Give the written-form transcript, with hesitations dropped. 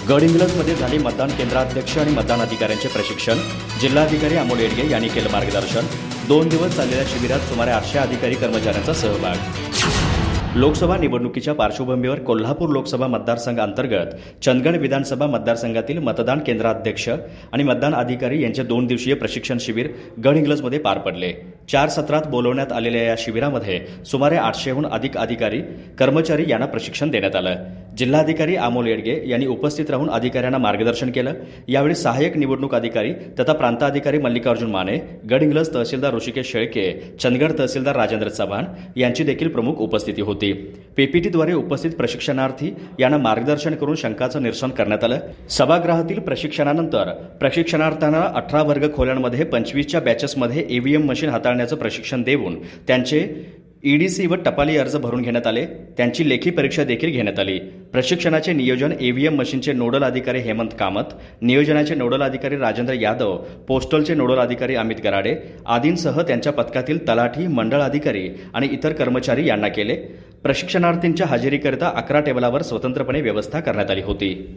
गडहिंग्लजमध्ये झाले मतदान केंद्राध्यक्ष आणि मतदान अधिकाऱ्यांचे प्रशिक्षण. जिल्हाधिकारी अमोल येडगे यांनी केलं मार्गदर्शन. 2 दिवस चाललेल्या शिबिरात सुमारे 800 अधिकारी कर्मचाऱ्यांचा सहभाग. लोकसभा निवडणुकीच्या पार्श्वभूमीवर कोल्हापूर लोकसभा मतदारसंघ अंतर्गत चंदगड विधानसभा मतदारसंघातील मतदान केंद्राध्यक्ष आणि मतदान अधिकारी यांचे 2 दिवसीय प्रशिक्षण शिबिर गडहिंग्लजमध्ये पार पडले. 4 सत्रात बोलवण्यात आलेल्या या शिबिरामध्ये सुमारे 800हून अधिक अधिकारी कर्मचारी यांना प्रशिक्षण देण्यात आलं. जिल्हाधिकारी अमोल येडगे यांनी उपस्थित राहून अधिकाऱ्यांना मार्गदर्शन केलं. यावेळी सहाय्यक निवडणूक अधिकारी तथा प्रांताधिकारी मल्लिकार्जुन माने, गडहिंग्लज तहसीलदार ऋषिकेश शेळके, चंदगड तहसीलदार राजेंद्र चव्हाण यांची देखील प्रमुख उपस्थिती होती. पीपीटीद्वारे उपस्थित प्रशिक्षणार्थी यांना मार्गदर्शन करून शंकांचं निरसन करण्यात आलं. सभागृहातील प्रशिक्षणानंतर प्रशिक्षणार्थ्यांना 18 वर्ग खोल्यांमध्ये 25च्या बॅचेसमध्ये ईव्हीएम मशीन हाताळण्याचं प्रशिक्षण देऊन त्यांचे ईडीसी व टपाली अर्ज भरून घेण्यात आले. त्यांची लेखी परीक्षा देखील घेण्यात आली. प्रशिक्षणाचे नियोजन ईव्हीएम मशीनचे नोडल अधिकारी हेमंत कामत, नियोजनाचे नोडल अधिकारी राजेंद्र यादव, पोस्टलचे नोडल अधिकारी अमित गराडे आदींसह त्यांच्या पथकातील तलाठी, मंडळ अधिकारी आणि इतर कर्मचारी यांना केले. प्रशिक्षणार्थींच्या हजेरीकरिता 11 टेबलावर स्वतंत्रपणे व्यवस्था करण्यात आली होती.